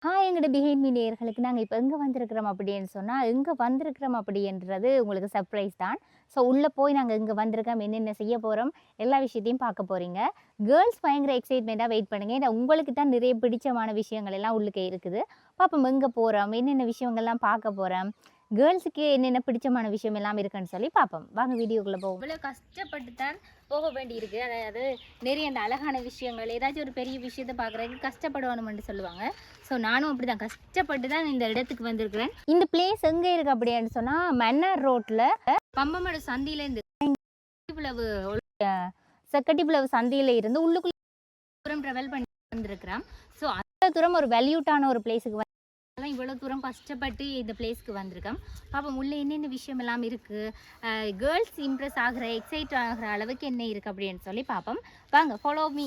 எங்களோட behind me நேயர்களுக்கு நாங்கள் இப்போ எங்கே வந்திருக்கிறோம் அப்படின்னு சொன்னால் எங்கே வந்திருக்கிறோம் அப்படின்றது உங்களுக்கு சர்ப்ரைஸ் தான். ஸோ உள்ளே போய் நாங்கள் இங்கே வந்திருக்கோம், என்னென்ன செய்ய போகிறோம், எல்லா விஷயத்தையும் பார்க்க போகிறீங்க. கேர்ள்ஸ் பயங்கர எக்ஸைட்மெண்ட்டாக வெயிட் பண்ணுங்கள். ஏன்னா உங்களுக்கு தான் நிறைய பிடிச்சமான விஷயங்கள் எல்லாம் உள்ளுக்கே இருக்குது. பார்ப்போம் எங்கே போகிறோம், என்னென்ன விஷயங்கள்லாம் பார்க்க போகிறோம், கேர்ள்ஸுக்கு என்னென்ன பிடிச்சமான விஷயம் எல்லாம் இருக்குன்னு சொல்லி பார்ப்போம். வாங்க வீடியோக்குள்ளே போவோம். இவ்வளோ கஷ்டப்பட்டு தான் போக வேண்டியிருக்கு. அதாவது நிறைய அந்த அழகான விஷயங்கள், ஏதாச்சும் ஒரு பெரிய விஷயத்தை பார்க்குறதுக்கு கஷ்டப்படணும்னு சொல்லுவாங்க. ஸோ நானும் அப்படி தான் கஷ்டப்பட்டு தான் இந்த இடத்துக்கு வந்திருக்கிறேன். இந்த பிளேஸ் எங்கே இருக்குது அப்படின்னு சொன்னால் மன்னார் ரோட்டில் பம்பமடு சந்தியிலேருந்து செக்கட்டிப்புலவு சந்தியில் இருந்து உள்ளுக்குள்ள தூரம் ட்ராவல் பண்ணி வந்திருக்கிறோம். ஸோ அந்த தூரம் ஒரு வேல்யூட்டான ஒரு பிளேஸுக்கு இவ்வளோ தூரம் கஷ்டப்பட்டு இந்த பிளேஸ்க்கு வந்திருக்கோம். பாப்போம் உள்ளே என்னென்ன விஷயம் எல்லாம் இருக்குது, கேர்ள்ஸ் இம்ப்ரெஸ் ஆகிற எக்ஸைட் ஆகிற அளவுக்கு என்ன இருக்குது அப்படின்னு சொல்லி பார்ப்போம். வாங்க ஃபாலோ மீ,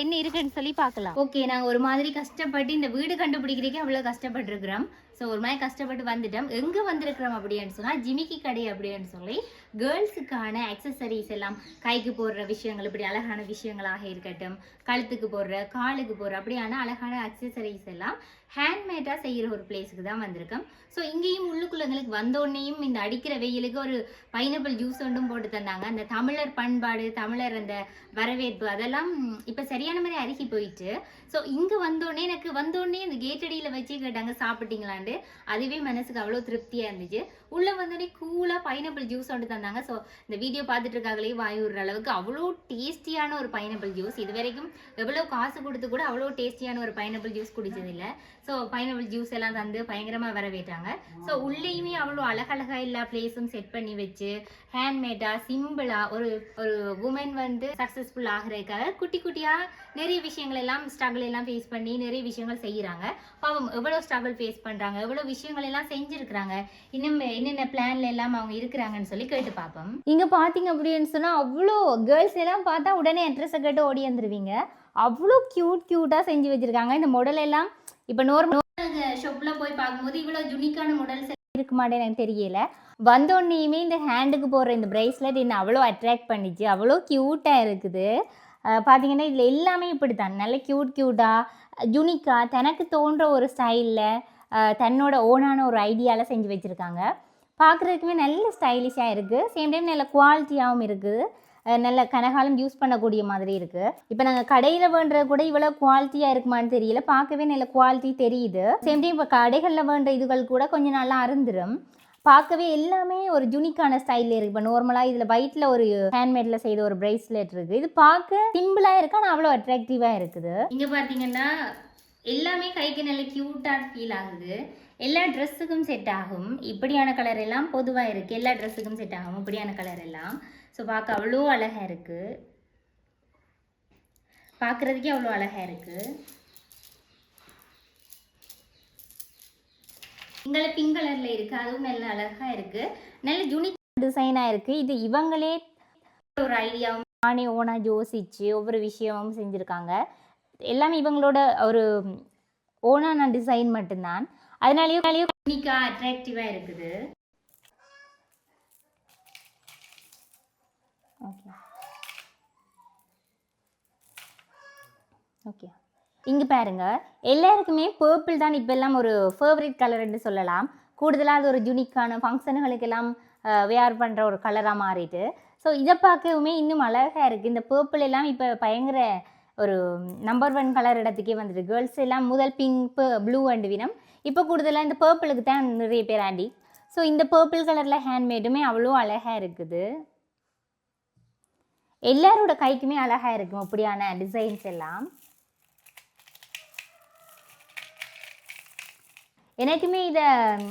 என்ன இருக்குன்னு சொல்லி பார்க்கலாம். ஓகே, நாங்கள் ஒரு மாதிரி கஷ்டப்பட்டு இந்த வீடு கண்டுபிடிக்கிறதுக்கே அவ்வளோ கஷ்டப்பட்டுருக்குறோம். ஸோ ஒரு மாதிரி கஷ்டப்பட்டு வந்துட்டோம். எங்கே வந்திருக்கிறோம் அப்படின்னு சொன்னால் ஜிமிக்கி கடை அப்படின்னு சொல்லி கேர்ள்ஸுக்கான அக்சசரிஸ் எல்லாம், கைக்கு போடுற விஷயங்கள், இப்படி அழகான விஷயங்களாக இருக்கட்டும், கழுத்துக்கு போடுற, காலுக்கு போடுற அப்படியான அழகான அக்சசரிஸ் எல்லாம் ஹேண்ட்மேடாக செய்கிற ஒரு பிளேஸுக்கு தான் வந்திருக்கோம். ஸோ இங்கேயும் உள்ளுக்குள்ளங்களுக்கு வந்தோடனேயும் இந்த அடிக்கிற வெயிலுக்கு ஒரு பைனாப்பிள் ஜூஸ் ஒன்றும் போட்டு தந்தாங்க. அந்த தமிழர் பண்பாடு, தமிழர் அந்த வரவேற்பு அதெல்லாம் இப்போ சரியான மாதிரி அருகி போயிட்டு. ஸோ இங்கே வந்தோடனே எனக்கு வந்தோடனே இந்த கேட்டடியில் வச்சு கேட்டாங்க சாப்பிட்டீங்களான்ட்டு. அதுவே மனசுக்கு அவ்வளோ திருப்தியாக இருந்துச்சு. உள்ளே வந்தோடனே கூலாக பைனாப்பிள் ஜூஸ் ஒன்று தந்தாங்க. ஸோ இந்த வீடியோ பார்த்துட்டு இருக்காங்களே வாய் விடுற அளவுக்கு அவ்வளோ டேஸ்டியான ஒரு பைனாப்பிள் ஜூஸ். இது வரைக்கும் எவ்வளோ காசு கொடுத்து கூட அவ்வளோ டேஸ்டியான ஒரு பைனாப்பிள் ஜூஸ் குடிச்சதில்லை. ஸோ பைனாப்பிள் ஜூஸ் எல்லாம் தந்து பயங்கரமாக வரவேற்றாங்க. ஸோ உள்ளேயுமே அவ்வளோ அழகழகா எல்லா பிளேஸும் செட் பண்ணி வச்சு ஹேண்ட்மேடாக சிம்பிளாக ஒரு ஒரு உமன் வந்து சக்ஸஸ்ஃபுல் ஆகிறதுக்காக குட்டி குட்டியாக நிறைய விஷயங்கள் எல்லாம் ஸ்ட்ரகிள் எல்லாம் ஃபேஸ் பண்ணி நிறைய விஷயங்கள் செய்கிறாங்க. பாவம் எவ்வளோ ஸ்ட்ரகிள் ஃபேஸ் பண்ணுறாங்க, எவ்வளோ விஷயங்கள் எல்லாம் செஞ்சுருக்கிறாங்க, இன்னும் என்னென்ன பிளான்ல எல்லாம் அவங்க இருக்கிறாங்கன்னு சொல்லி கேட்டு பார்ப்போம். இங்கே பார்த்தீங்க அப்படின்னு சொன்னால் அவ்வளோ கேர்ள்ஸ் எல்லாம் பார்த்தா உடனே அட்ரஸை கேட்டு ஓடி வந்துருவீங்க. அவ்வளோ க்யூட்டாக செஞ்சு வச்சுருக்காங்க. இந்த மாடல் எல்லாம் இப்போ நார்மல் ஷாப்பில் போய் பார்க்கும்போது இவ்வளோ யூனிக்கான மாடல்ஸ் இருக்கு மாட்டேன் எனக்கு தெரியல. வந்தோடனேயுமே இந்த ஹேண்டுக்கு போடுற இந்த ப்ரேஸ்லெட் என்ன அவ்வளோ அட்ராக்ட் பண்ணிச்சு, அவ்வளோ க்யூட்டாக இருக்குது. பார்த்தீங்கன்னா இதில் எல்லாமே இப்படி தான் நல்ல க்யூட்டாக யூனிக்காக தனக்கு தோன்ற ஒரு ஸ்டைலில் தன்னோட ஓனான ஒரு ஐடியாவில் செஞ்சு வச்சுருக்காங்க. பார்க்குறதுக்குமே நல்ல ஸ்டைலிஷாக இருக்குது, சேம் டைம் நல்ல குவாலிட்டியாகவும் இருக்குது, நல்ல கனகாலம் யூஸ் பண்ணக்கூடிய மாதிரி இருக்குது. இப்போ நாங்கள் கடையில் வேண்டுறது கூட இவ்வளோ குவாலிட்டியாக இருக்குமான்னு தெரியல, பார்க்கவே நல்ல குவாலிட்டி தெரியுது. சேம் டைம் இப்போ கடைகளில் வேண்ட இதுகள் கூட கொஞ்சம் நல்லா அருந்துடும். பார்க்கவே எல்லாமே ஒரு யூனிக்கான ஸ்டைலில் இருக்குது. இப்போ நார்மலாக இதில் ஒயிட்டில் ஒரு ஹேண்ட்மேடில் செய்த ஒரு ப்ரேஸ்லெட் இருக்குது. இது பார்க்க சிம்பிளாக இருக்கு, ஆனால் அவ்வளோ அட்ராக்டிவாக இருக்குது. இங்கே பார்த்தீங்கன்னா எல்லாமே கைக்கு நல்ல க்யூட்டாக ஃபீல் ஆகுது. எல்லா ட்ரெஸ்ஸுக்கும் செட் ஆகும். இப்படியான கலர் எல்லாம் பொதுவாக இருக்குது, எல்லா ட்ரெஸ்ஸுக்கும் செட் ஆகும் இப்படியான கலர் எல்லாம். ஸோ பார்க்க அவ்வளோ அழகாக இருக்குது, பார்க்குறதுக்கே அவ்வளோ அழகாக இருக்குது. இங்கே பிங்க் கலரில் இருக்குது, அதுவும் நல்ல அழகாக இருக்குது, நல்ல யூனிக் டிசைனாக இருக்குது. இது இவங்களே ஒரு ஐடியாவும் நானே ஓனாக யோசிச்சு ஒவ்வொரு விஷயமும் செஞ்சுருக்காங்க. எல்லாமே இவங்களோட ஒரு ஓனான டிசைன் மட்டும்தான், அதனாலேயும் யூனிக்காக அட்ராக்டிவாக இருக்குது. ஓகே ஓகே இங்கே பாருங்கள், எல்லாருக்குமே பர்பிள் தான் இப்போ எல்லாம் ஒரு ஃபேவரட் கலர்ன்னு சொல்லலாம். கூடுதலாக அது ஒரு யூனிக்கான ஃபங்க்ஷனுகளுக்கெல்லாம் வேர் பண்ணுற ஒரு கலராக மாறிட்டு. ஸோ இதை பார்க்கவுமே இன்னும் அழகாக இருக்குது. இந்த பர்பிள் எல்லாம் இப்போ பயங்கர ஒரு நம்பர் 1 கலர் இடத்துக்கே வந்துட்டு. கேர்ள்ஸ் எல்லாம் முதல் பிங்க் ப்ளூ அண்டு வினம், இப்போ கூடுதலாக இந்த பர்பிளுக்கு தான் நிறைய பேர் ஆண்டி. ஸோ இந்த பர்பிள் கலரில் ஹேண்ட்மேடுமே அவ்வளோ அழகாக இருக்குது. எல்லாரோட கைக்குமே அழகாக இருக்கும் அப்படியான டிசைன்ஸ் எல்லாம். எனக்குமே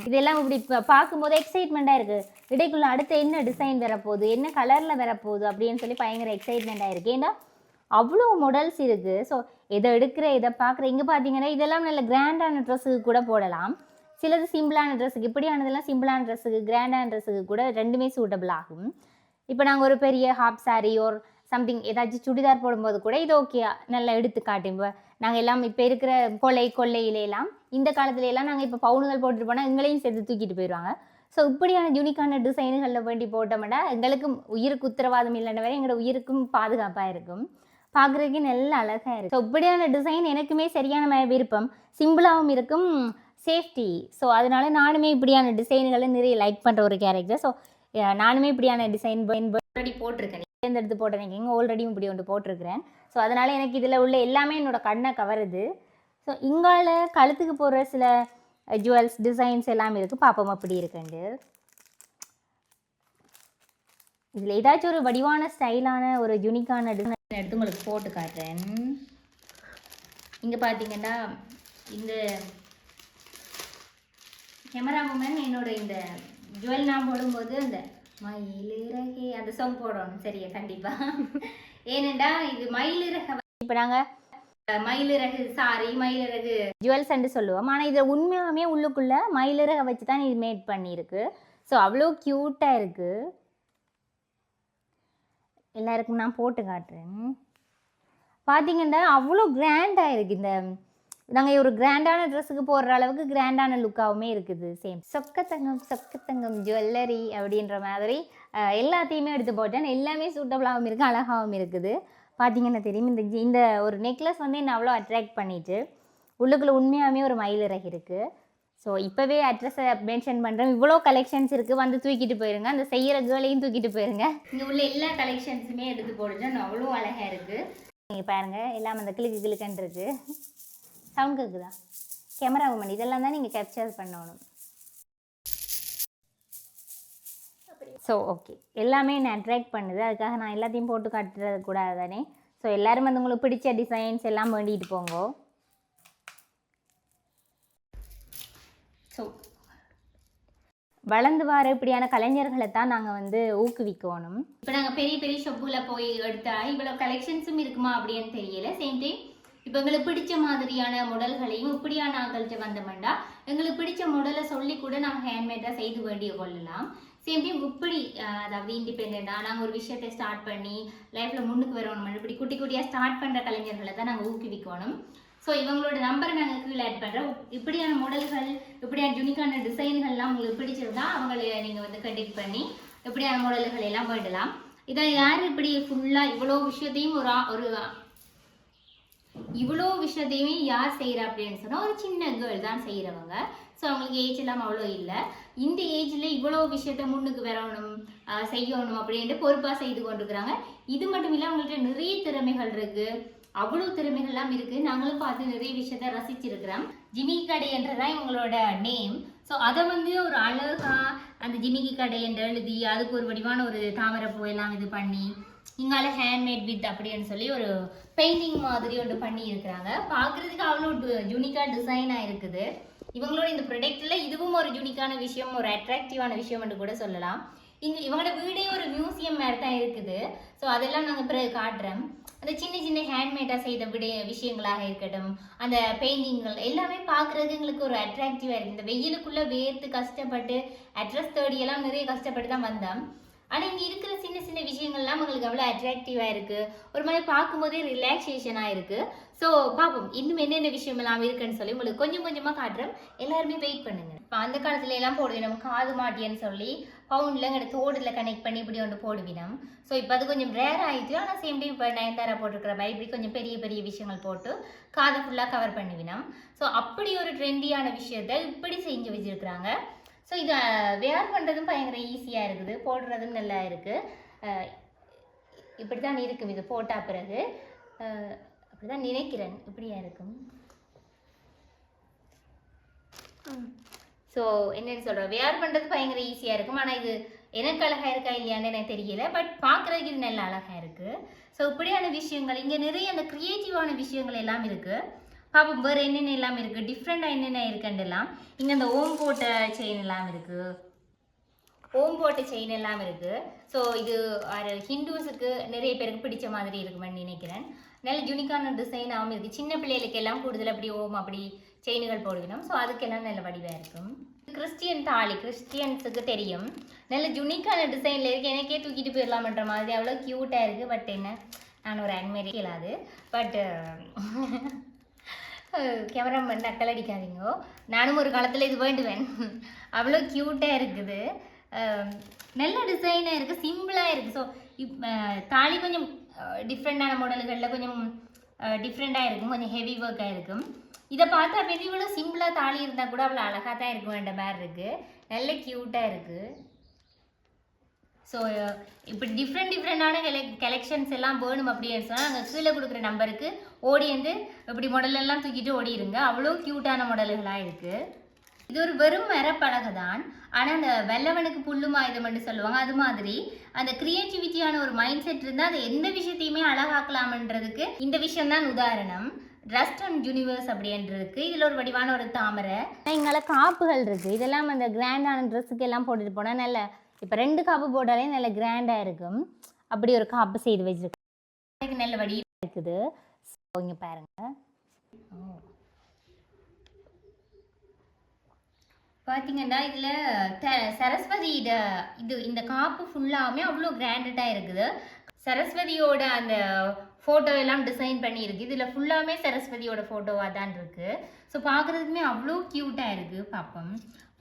இதெல்லாம் இப்படி பார்க்கும்போது எக்ஸைட்மெண்ட்டாக இருக்குது. இடைக்குள்ள அடுத்த என்ன டிசைன் வரப்போகுது, என்ன கலரில் வரப்போகுது அப்படின்னு சொல்லி பயங்கர எக்ஸைட்மெண்ட்டாக இருக்குது. ஏன்னா அவ்வளோ மாடல்ஸ் இருக்குது. ஸோ இதை எடுக்கிற இதை பார்க்குற இங்கே பார்த்தீங்கன்னா இதெல்லாம் நல்ல கிராண்டான ட்ரெஸ்ஸுக்கு கூட போடலாம். சிலது சிம்பிளான ட்ரெஸ்ஸுக்கு, இப்படியானதெல்லாம் சிம்பிளான ட்ரெஸ்ஸுக்கு, கிராண்டான ட்ரெஸ்ஸுக்கு கூட ரெண்டுமே சூட்டபிள் ஆகும். இப்போ நாங்கள் ஒரு பெரிய ஹாப் சாரி ஒரு சம்திங் ஏதாச்சும் சுடிதார் போடும்போது கூட இது ஓகே நல்லா எடுத்து காட்டும். இப்போ நாங்கள் எல்லாம் இப்போ இருக்கிற கொள்ளையிலாம் இந்த காலத்துலலாம் நாங்கள் இப்போ பவுனுகள் போட்டுட்டு போனால் எங்களையும் சேர்த்து தூக்கிட்டு போயிடுவாங்க. ஸோ இப்படியான யூனிக்கான டிசைனுகளில் வேண்டி போட்டோம்னா எங்களுக்கும் உயிருக்கு உத்தரவாதம் இல்லைன்னு வரை எங்களோட உயிருக்கும் பாதுகாப்பாக இருக்கும். பார்க்குறதுக்கு நல்ல அழகாக இருக்குது. ஸோ இப்படியான டிசைன் எனக்குமே சரியான விருப்பம், சிம்பிளாகவும் இருக்கும், சேஃப்டி. ஸோ அதனால நானுமே இப்படியான டிசைன்களை நிறைய லைக் பண்ணுற ஒரு கேரக்டர். ஸோ நானுமே இப்படியான டிசைன் ஆல்ரெடி போட்டிருக்கேன், தேர்ந்தெடுத்து போட்டேன், ஆல்ரெடியும் இப்படி ஒன்று போட்டிருக்கிறேன். ஸோ அதனால் எனக்கு இதில் உள்ள எல்லாமே என்னோடய கண்ணை கவருது. ஸோ இங்கால கழுத்துக்கு போடுற சில ஜுவல்ஸ் டிசைன்ஸ் எல்லாமே இருக்குது, பார்ப்போம் அப்படி இருக்குண்டு. இதில் ஏதாச்சும் ஒரு வடிவான ஸ்டைலான ஒரு யூனிக்கான டிசைன் எடுத்து உங்களுக்கு போட்டு காட்டுறேன். இங்கே பார்த்தீங்கன்னா இந்த கேமரா மூமெண்ட் என்னோட இந்த ஜுவல் நான் போடும்போது அந்த மயிலிறகே அந்த சாங் போடணும் சரியா கண்டிப்பாக. ஏனெண்டா இது மயிலிறக இப்போ நாங்கள் மயிலிறகு சாரி மயிலிறகு ஜுவல்ஸ்ன்னு சொல்லுவோம், ஆனால் இதை உண்மையாகவே உள்ளுக்குள்ளே மயிலிறகை வச்சு தான் இது மேட் பண்ணியிருக்கு. ஸோ அவ்வளோ க்யூட்டாக இருக்குது. எல்லாருக்கும் நான் போட்டு காட்டுறேன். பார்த்தீங்கன்னா அவ்வளோ கிராண்டாக இருக்குது. இந்த நாங்கள் ஒரு கிராண்டான ட்ரெஸ்ஸுக்கு போடுற அளவுக்கு கிராண்டான லுக்காகவுமே இருக்குது. சேம் சொக்கத்தங்கம் ஜுவல்லரி அப்படின்ற மாதிரி எல்லாத்தையுமே எடுத்து போட்டேன். எல்லாமே சூட்டபுளாகவும் இருக்குது, அழகாகவும் இருக்குது. பார்த்தீங்கன்னா தெரியும், இந்த ஒரு நெக்லஸ் வந்து என்ன அவ்வளோ அட்ராக்ட் பண்ணிட்டு உள்ளுக்குள்ளே உண்மையாகவே ஒரு மயிலிறகு இருக்குது. ஸோ இப்போவே அட்ரஸை மென்ஷன் பண்ணுறேன். இவ்வளோ கலெக்ஷன்ஸ் இருக்குது, வந்து தூக்கிட்டு போயிருங்க. அந்த செய்கிற கேர்ளையும் தூக்கிட்டு போயிருங்க. இங்கே உள்ள எல்லா கலெக்ஷன்ஸுமே எடுத்து போட்டுட்டேன், அவ்வளோ அழகாக இருக்குது. நீங்கள் பாருங்கள், எல்லாம் அந்த கிளுக்குன்னு இருக்குது. சவுண்ட் கேட்குதா? கேமரா மூமெண்ட் இதெல்லாம் தான் நீங்கள் கேப்சர் பண்ணணும். ஸோ ஓகே, எல்லாமே என்னை அட்ராக்ட் பண்ணுது, அதுக்காக நான் எல்லாத்தையும் போட்டு காட்டுறது கூடாது தானே. ஸோ எல்லோரும் வந்து உங்களுக்கு பிடிச்ச டிசைன்ஸ் எல்லாம் வேண்டிகிட்டு போங்க. ஸோ வளர்ந்து வர இப்படியான கலைஞர்களை தான் நாங்கள் வந்து ஊக்குவிக்கணும். இப்போ நாங்கள் பெரிய பெரிய ஷாப்புகளில் போய் எடுத்தா இவ்வளோ கலெக்ஷன்ஸும் இருக்குமா அப்படின்னு தெரியல. சேம் டைம் இப்போ எங்களுக்கு பிடிச்ச மாதிரியான மாடல்களையும் இப்படியான ஆக்கள்கிட்ட வந்தோம்னா எங்களுக்கு பிடிச்ச மாடலை சொல்லி கூட நாங்கள் ஹேண்ட்மேடாக செய்து வேண்டிய கொள்ளலாம். சேம் டைம் இப்படி அதாவது இண்டிபெண்டாக நாங்கள் ஒரு விஷயத்தை ஸ்டார்ட் பண்ணி லைஃப்பில் முன்னுக்கு வரணும், இப்படி குட்டி குட்டியாக ஸ்டார்ட் பண்ணுற கலைஞர்களை தான் நாங்கள் ஊக்குவிக்கணும். ஸோ இவங்களோட நம்பரை நாங்கள் கீழே ஆட் பண்ணுறோம். இப்படியான மாடல்கள் இப்படியான யூனிக்கான டிசைன்கள்லாம் உங்களுக்கு பிடிச்சிருந்தா அவங்களை நீங்கள் வந்து கண்டெக்ட் பண்ணி இப்படியான மாடல்கள் எல்லாம் போயிடலாம். இதை யார் இப்படி ஃபுல்லாக இவ்வளோ விஷயத்தையுமே யார் செய்கிறா அப்படின்னு சொன்னால் ஒரு சின்ன கேர்ள் தான் செய்கிறவங்க. ஸோ அவங்களுக்கு ஏஜ் எல்லாம் அவ்வளோ இல்லை. இந்த ஏஜில் இவ்வளோ விஷயத்த முன்னுக்கு வரணும் செய்யணும் அப்படின்ட்டு பொறுப்பாக செய்து கொண்டிருக்கிறாங்க. இது மட்டும் இல்லை, அவங்கள்ட்ட நிறைய திறமைகள் இருக்குது, அவ்வளோ திறமைகள்லாம் இருக்குது. நாங்களும் பார்த்து நிறைய விஷயத்த ரசிச்சிருக்கிறோம். ஜிமிக்கி கடை என்றதான் இவங்களோட நேம். ஸோ அதை வந்து ஒரு அழகாக அந்த ஜிமிக்கி கடை என்று எழுதி அதுக்கு ஒரு வடிவான ஒரு தாமரைப்பூ எல்லாம் இது பண்ணி இங்கால ஹேண்ட்மேட் வித் அப்படின்னு சொல்லி ஒரு பெயிண்டிங் மாதிரி ஒன்று பண்ணி இருக்கிறாங்க. பார்க்குறதுக்கு அவ்வளோ யூனிக்காக டிசைனாக இருக்குது. இவங்களோட இந்த ப்ரொடக்டில் இதுவும் ஒரு யூனிக்கான விஷயம், ஒரு அட்ராக்டிவான விஷயம்னு கூட சொல்லலாம். இவங்களோட வீடே ஒரு மியூசியம் மாதிரி தான் இருக்குது. ஸோ அதெல்லாம் நாங்கள் பிறகு காட்டுறோம். அந்த சின்ன சின்ன ஹேண்ட்மேடாக செய்த விஷயங்களாக இருக்கட்டும், அந்த பெயிண்டிங்கள் எல்லாமே பார்க்குறதுக்கு எங்களுக்கு ஒரு அட்ராக்டிவாக இருக்குது. இந்த வெயிலுக்குள்ளே வேர்த்து கஷ்டப்பட்டு அட்ரஸ் தேடியெல்லாம் நிறைய கஷ்டப்பட்டு தான் வந்தோம். ஆனால் இங்கே இருக்கிற சின்ன சின்ன விஷயங்கள்லாம் உங்களுக்கு அவ்வளோ அட்ராக்டிவாக இருக்குது, ஒரு மாதிரி பார்க்கும்போதே ரிலாக்ஸேஷனாக இருக்குது. ஸோ பார்ப்போம் இன்னும் என்னென்ன விஷயம் எல்லாம் இருக்குன்னு சொல்லி உங்களுக்கு கொஞ்சம் கொஞ்சமாக காட்டுறோம். எல்லாருமே வெயிட் பண்ணுங்க. இப்போ அந்த காலத்துல எல்லாம் போடுவோம் நம்ம காது மாட்டியன்னு சொல்லி பவுண்டில் எங்கள்ட தோடில் கனெக்ட் பண்ணி இப்படி ஒன்று போடுவினோம். ஸோ இப்போ அது கொஞ்சம் ரேர் ஆகிட்டு, ஆனால் சேம் டைம் இப்போ நயன்தாரா போட்டிருக்கிற மாதிரி இப்படி கொஞ்சம் பெரிய பெரிய விஷயங்கள் போட்டு காதை ஃபுல்லாக கவர் பண்ணிவினோம். ஸோ அப்படி ஒரு ட்ரெண்டியான விஷயத்தை இப்படி செஞ்சு வச்சுருக்குறாங்க. ஸோ இதை வேர் பண்ணுறதும் பயங்கர ஈஸியாக இருக்குது, போடுறதும் நல்லா இருக்குது. இப்படி தான் இருக்கும் இது போட்டால் பிறகு, அப்படி தான் நினைக்கிறேன், இப்படியா இருக்கும். ஸோ என்னென்னு சொல்கிறோம், வேர் பண்ணுறது பயங்கர ஈஸியாக இருக்கும். ஆனால் இது எனக்கு அழகாக இருக்கா இல்லையான்னு எனக்கு தெரியல, பட் பார்க்குறதுக்கு இது நல்ல அழகாக இருக்குது. ஸோ இப்படியான விஷயங்கள் இங்கே நிறைய அந்த க்ரியேட்டிவான விஷயங்கள் எல்லாம் இருக்குது. பாப்போம் வேறு என்னென்ன எல்லாம் இருக்குது, டிஃப்ரெண்ட்டாக என்னென்ன இருக்குன்றலாம். இங்கே அந்த ஓம் போட்ட செயின் எல்லாம் இருக்குது, ஸோ இது ஹிந்துஸுக்கு நிறைய பேருக்கு பிடிச்ச மாதிரி இருக்குமென்னு நினைக்கிறேன். நல்ல யூனிக்கான டிசைனாகவும் இருக்குது. சின்ன பிள்ளைகளுக்கு எல்லாம் கூடுதல் அப்படி ஓம் அப்படி செயின்கள் போடுவினோம். ஸோ அதுக்கெல்லாம் நல்ல வடிவாக இருக்கும். கிறிஸ்டியன் தாலி, கிறிஸ்டியன்ஸுக்கு தெரியும், நல்ல யூனிக்கான டிசைனில் இருக்குது. எனக்கே தூக்கிட்டு போயிடலாம்ன்ற மாதிரி அவ்வளோ க்யூட்டாக இருக்குது. பட் என்ன, நான் ஒரு அன்மேரி இல்லாது, பட் கேமராமேன் நக்கல் அடிக்காதீங்கோ, நானும் ஒரு காலத்தில் இது வேண்டுவேன். அவ்வளோ க்யூட்டாக இருக்குது, நல்ல டிசைனாக இருக்குது, சிம்பிளாக இருக்குது. ஸோ தாலி கொஞ்சம் டிஃப்ரெண்டான மாடல்களில் கொஞ்சம் டிஃப்ரெண்ட்டாக இருக்கும், கொஞ்சம் ஹெவி ஒர்க்காக இருக்கும். இதை பார்த்தா அப்போ இவ்வளோ சிம்பிளாக தாலி இருந்தால் கூட அவ்வளோ அழகாக தான் இருக்கும் வேண்ட மாதிரி இருக்குது, நல்ல க்யூட்டாக இருக்குது. ஸோ இப்படி டிஃப்ரெண்டான கலெக்ஷன்ஸ் எல்லாம் வேணும் அப்படின்னு சொன்னால் நாங்கள் கீழே கொடுக்குற நம்பருக்கு ஓடி வந்து இப்படி மாடலெல்லாம் தூக்கிட்டு ஓடிடுங்க, அவ்வளோ க்யூட்டான மாடல்களாக இருக்குது. இது ஒரு வெறும் மரப்பலகை தான், ஆனால் அந்த வெள்ளவனுக்கு புல்லும் ஆயுதம்னு சொல்லுவாங்க, அது மாதிரி அந்த கிரியேட்டிவிட்டியான ஒரு மைண்ட் செட் இருந்தால் அது எந்த விஷயத்தையுமே அழகாக்கலாம்ன்றதுக்கு இந்த விஷயம் தான் உதாரணம். ரஸ்ட் அண்ட் யூனிவர்ஸ் அப்படின்றதுக்கு இதில் ஒரு வடிவான ஒரு தாமரை, இங்கே காப்புகள் இருக்குது. இதெல்லாம் அந்த கிராண்டான ட்ரெஸ்ஸுக்கு எல்லாம் போட்டுட்டு போனால் நல்ல, இப்போ 2 காப்பு போட்டாலே நல்ல கிராண்டாக இருக்கும். அப்படி ஒரு காப்பு செய்து வச்சுருக்கு, நல்ல வடிவாக இருக்குது. ஸோ இங்கே பாருங்கள், பார்த்தீங்கன்னா இதில் சரஸ்வதியோட இந்த காப்பு ஃபுல்லாமே அவ்வளோ கிராண்டடாக இருக்குது. சரஸ்வதியோட அந்த ஃபோட்டோ எல்லாம் டிசைன் பண்ணியிருக்கு. இதில் ஃபுல்லாமே சரஸ்வதியோட ஃபோட்டோவாக தான் இருக்குது. ஸோ பார்க்குறதுக்குமே அவ்வளோ க்யூட்டாக இருக்குது. பார்ப்போம்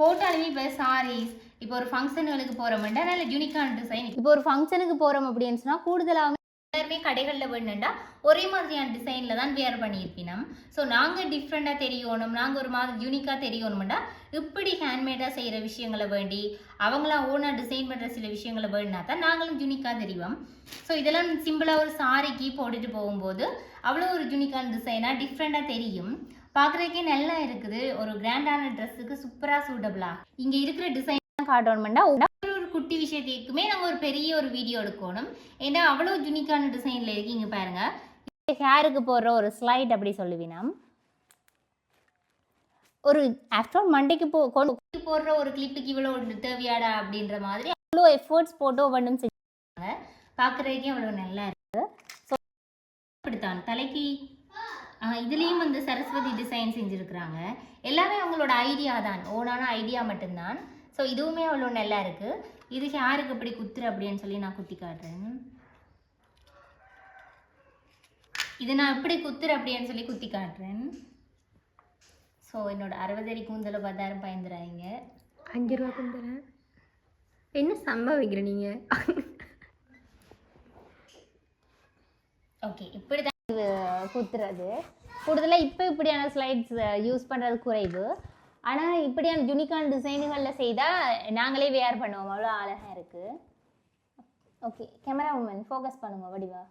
போட்டாலுமே இப்போ சாரீஸ், இப்போ ஒரு ஃபங்க்ஷனுக்கு போகிறோம்னா நல்ல யூனிக்கான டிசைன். இப்போ ஒரு ஃபங்க்ஷனுக்கு போகிறோம் அப்படின்னு சொன்னால் கூடுதலாக எல்லாருமே கடைகளில் வேணுண்டா ஒரே மாதிரியான டிசைனில் தான் வேர் பண்ணியிருப்பினோம். ஸோ நாங்கள் டிஃப்ரெண்ட்டாக தெரியணும், நாங்கள் ஒரு மாதிரி யூனிக்காக தெரியணும்டா இப்படி ஹேண்ட்மேடாக செய்கிற விஷயங்களை வேண்டி அவங்களா ஓனாக டிசைன் பண்ணுற சில விஷயங்களை வேணுனா தான் நாங்களும் யூனிக்காக தெரியும். ஸோ இதெல்லாம் சிம்பிளாக ஒரு சாரிக்கு போட்டுட்டு போகும்போது அவ்வளோ ஒரு யூனிக்கான டிசைனாக டிஃப்ரெண்ட்டாக தெரியும், பார்க்குறதுக்கே நல்லா இருக்குது. ஒரு கிராண்டான ட்ரெஸ்ஸுக்கு சூப்பராக சூட்டபிளாக இங்கே இருக்கிற டிசைன் காட்டணும்னா ஒரு குட்டி விஷயத்துக்குமே நாங்கள் ஒரு பெரிய ஒரு வீடியோ எடுக்கணும், ஏன்னா அவ்வளோ யூனிக்கான டிசைனில் இருக்கு. இங்கே பாருங்கள், ஹேருக்கு போடுற ஒரு ஸ்லைட் அப்படி சொல்லுவீனா, ஒரு ஆஃப்டர் மண்டேக்கு கொண்டு போடுற ஒரு கிளிப்புக்கு இவ்வளோ தேவையாடா அப்படின்ற மாதிரி அவ்வளோ எஃபர்ட்ஸ் போட்டோ ஒன்றும் செஞ்சுருக்காங்க, பார்க்குறதுக்கே அவ்வளோ நல்லா இருக்குது. ஸோ இப்படித்தான் தலைக்கு இதுலேயும் வந்து சரஸ்வதி டிசைன் செஞ்சுருக்குறாங்க. எல்லாமே அவங்களோட ஐடியா தான், ஓனான ஐடியா மட்டும்தான். ஸோ இதுவுமே அவ்வளோ நல்லா இருக்குது. இது ஹேருக்கு எப்படி குத்துரு அப்படின்னு சொல்லி நான் குத்தி காட்டுறேன். இது நான் எப்படி குத்துரு அப்படின்னு சொல்லி குத்தி காட்டுறேன். ஸோ என்னோட 60 அடி கூந்தலை 10,000 பயந்துறாங்க. 5 ரூபா கூந்தலை என்ன சம்பாதிக்கிற நீங்கள்? ஓகே, இப்படி தான் குத்துறது. கூடுதலாக இப்போ இப்படியான ஸ்லைட்ஸ் யூஸ் பண்ணுறது குறைவு, ஆனால் இப்படியான யூனிக்கான டிசைனுகளில் செய்தால் நாங்களே வேர் பண்ணுவோம், அவ்வளோ அழகாக இருக்குது. ஓகே கேமரா உமன் ஃபோக்கஸ் பண்ணுங்க வடிவா.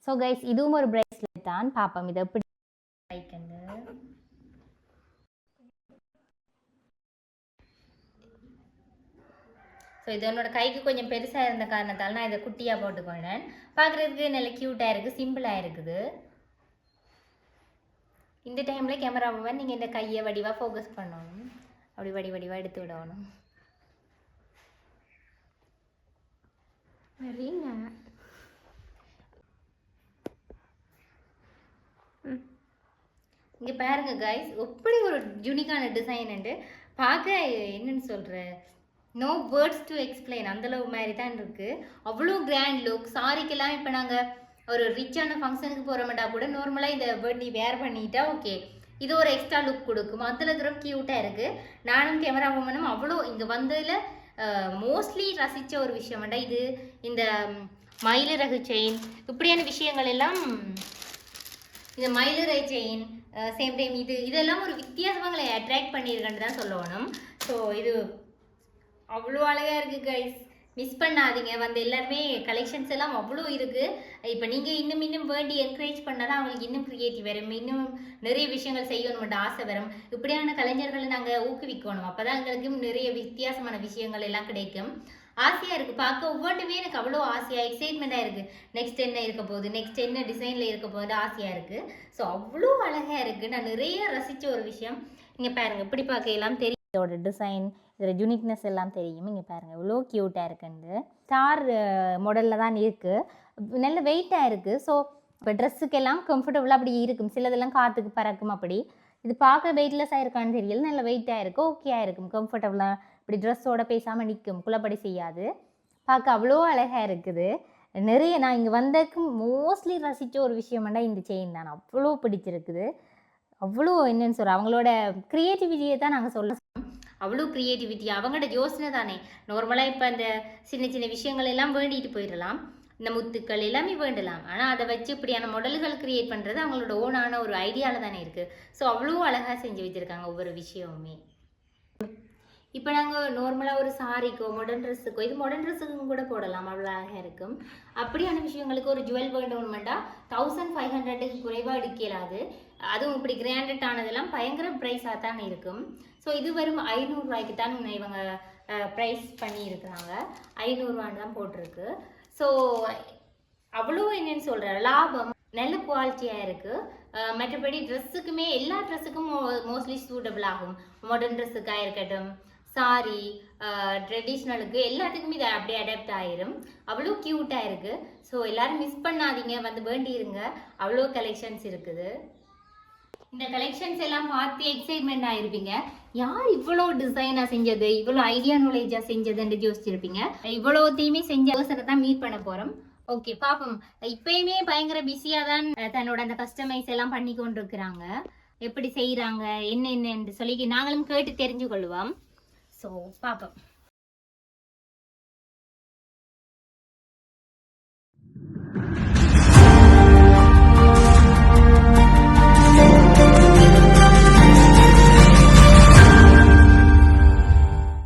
ஸோ கைஸ் இதுவும் ஒரு பிரேஸ்லெட் தான், பார்ப்போம் இதை எப்படி லைக்கண்டு. ஸோ இது என்னோட கைக்கு கொஞ்சம் பெருசாக இருந்த காரணத்தால் நான் இதை குட்டியாக போட்டுக்கொண்டேன். பார்க்குறதுக்கு நல்ல க்யூட்டாக இருக்குது, சிம்பிளாக இருக்குது. இந்த டைமில் கேமராவை நீங்கள் இந்த கையை வடிவாக ஃபோக்கஸ் பண்ணணும், அப்படி வடிவாக எடுத்து விடணும். வரீங்க இங்கே பாருங்க கைஸ், எப்படி ஒரு யூனிக்கான டிசைனுண்டு பார்க்க என்னன்னு சொல்கிற நோ வேர்ட்ஸ் டு எக்ஸ்பிளைன், அந்தளவு மாதிரி தான் இருக்குது. அவ்வளோ கிராண்ட் லுக். சாரிக்கெல்லாம் இப்போ நாங்கள் ஒரு ரிச்சான ஃபங்க்ஷனுக்கு போகிற மாட்டா கூட நார்மலாக இதை வேண்டி வேர் பண்ணிட்டா ஓகே, இது ஒரு எக்ஸ்ட்ரா லுக் கொடுக்கும். அதில் தூரம் க்யூட்டாக இருக்குது. நானும் கேமரா உமனும் அவ்வளோ இங்கே வந்ததில் மோஸ்ட்லி ரசித்த ஒரு விஷயம் வேண்டாம் இது இந்த மயிலிறகு செயின், இப்படியான விஷயங்கள் எல்லாம். இந்த மயிலிறகு செயின் சேம் டைம் இதெல்லாம் ஒரு வித்தியாசங்களை அட்ராக்ட் பண்ணியிருக்கேன்னு தான் சொல்லணும். ஸோ இது அவ்வளோ அழகாக இருக்குது கைஸ், மிஸ் பண்ணாதீங்க. வந்து எல்லாருமே கலெக்ஷன்ஸ் எல்லாம் அவ்வளோ இருக்குது. இப்போ நீங்கள் இன்னும் வேண்டி என்கரேஜ் பண்ணால் தான் அவங்களுக்கு இன்னும் க்ரியேட்டிவ் வரும், இன்னும் நிறைய விஷயங்கள் செய்யணும்ன்ற ஆசை வரும். இப்படியான கலைஞர்களை நாங்கள் ஊக்குவிக்கணும், அப்போ தான் எங்களுக்கும் நிறைய வித்தியாசமான விஷயங்கள் எல்லாம் கிடைக்கும். ஆசையாக இருக்குது பார்க்க, ஒவ்வொன்றுமே எனக்கு அவ்வளோ ஆசையாக எக்ஸைட்மெண்ட்டாக இருக்குது. நெக்ஸ்ட் என்ன இருக்க போகுது, நெக்ஸ்ட் என்ன டிசைனில் இருக்க போகுது ஆசையாக இருக்குது. ஸோ அவ்வளோ அழகாக இருக்குது. நான் நிறைய ரசித்த ஒரு விஷயம் இங்கே பாருங்கள், இப்படி பார்க்க எல்லாம் தெரியும், இதோட டிசைன் இதில் யூனிக்னஸ் எல்லாம் தெரியும். இங்கே பாருங்கள் இவ்வளோ க்யூட்டாக இருக்குன்னு ஸ்டார் மாடலில் தான் இருக்குது, நல்ல வெயிட்டாக இருக்குது. ஸோ இப்போ ட்ரெஸ்ஸுக்கெல்லாம் கம்ஃபர்டபுளாக அப்படி இருக்கும், சிலதெல்லாம் காற்றுக்கு பறக்கும். அப்படி இது பார்க்க வெயிட்லெஸ்ஸாக இருக்கான்னு தெரியல, நல்ல வெயிட்டாக இருக்குது, ஓகேயாக இருக்கும், கம்ஃபர்டபுளாக இப்படி ட்ரெஸ்ஸோட பேசாமல் நிற்கும், குள்ளப்படி செய்யாது. பார்க்க அவ்வளோ அழகாக இருக்குது. நிறைய நான் இங்கே வந்ததுக்கு மோஸ்ட்லி ரசித்த ஒரு விஷயம்னா இந்த செயின் தான், அவ்வளோ பிடிச்சிருக்குது. அவ்வளோ என்னன்னு சொல்ற அவங்களோட க்ரியேட்டிவிட்டியை தான் நாங்கள் சொல்ல அவ்வளோ க்ரியேட்டிவிட்டி அவங்களோட யோசனை தானே. நார்மலாக இப்போ அந்த சின்ன சின்ன விஷயங்கள் எல்லாம் வேண்டிட்டு போயிடலாம், இந்த முத்துக்கள் எல்லாமே வேண்டலாம். ஆனால் அதை வச்சு இப்படியான மாடல்கள் கிரியேட் பண்ணுறது அவங்களோட ஓனான ஒரு ஐடியாவில் தானே இருக்குது. ஸோ அவ்வளோ அழகாக செஞ்சு வச்சுருக்காங்க ஒவ்வொரு விஷயமுமே. இப்போ நாங்கள் நார்மலாக ஒரு சாரிக்கோ மாடர்ன் ட்ரெஸ்ஸுக்கோ, இது மாடர்ன் ட்ரெஸ்ஸுக்கும் கூட போடலாம், அவ்வளோ அழகாக இருக்கும். அப்படியான விஷயங்களுக்கு ஒரு ஜுவல் வேணும்னுமெண்டா 1500க்கு குறைவாக எடுக்கலாது. அதுவும் இப்படி கிராண்டட் ஆனதெல்லாம் பயங்கர ப்ரைஸாக தான் இருக்கும். ஸோ இது வெறும் 500 ரூபாய்க்கு தான் இவங்க ப்ரைஸ் பண்ணியிருக்கிறாங்க. 500 ரூபான்னு தான் போட்டிருக்கு. ஸோ அவ்வளோ என்னன்னு சொல்கிற லாபம், நல்ல குவாலிட்டியாக இருக்குது. மற்றபடி ட்ரெஸ்ஸுக்குமே எல்லா ட்ரெஸ்ஸுக்கும் மோஸ்ட்லி சூட்டபிள் ஆகும். மாடர்ன் ட்ரெஸ்ஸுக்காக இருக்கட்டும், சாரி, ட்ரெடிஷ்னலுக்கு எல்லாத்துக்குமே இது அப்படியே அடாப்ட் ஆயிரும். அவ்வளோ க்யூட்டாக இருக்குது. ஸோ எல்லோரும் மிஸ் பண்ணாதீங்க, வந்து வேண்டியிருங்க. அவ்வளோ கலெக்ஷன்ஸ் இருக்குது. இந்த கலெக்ஷன்ஸ் எல்லாம் பார்த்து எக்ஸைட்மெண்ட் ஆயிருப்பீங்க. யார் இவ்வளோ டிசைனாக செஞ்சது, இவ்வளோ ஐடியா நாலேஜாக செஞ்சதுன்னு யோசிச்சிருப்பீங்க. இவ்வளோத்தையுமே செஞ்ச பர்சனை தான் மீட் பண்ண போகிறோம். ஓகே பாப்போம். இப்பயுமே பயங்கர பிஸியாக தான் தன்னோட அந்த கஸ்டமைஸ் எல்லாம் பண்ணி கொண்டு இருக்கிறாங்க. எப்படி செய்கிறாங்க என்னென்னு சொல்லி நாங்களும் கேட்டு தெரிஞ்சு கொள்வோம். ஸோ பாப்போம்.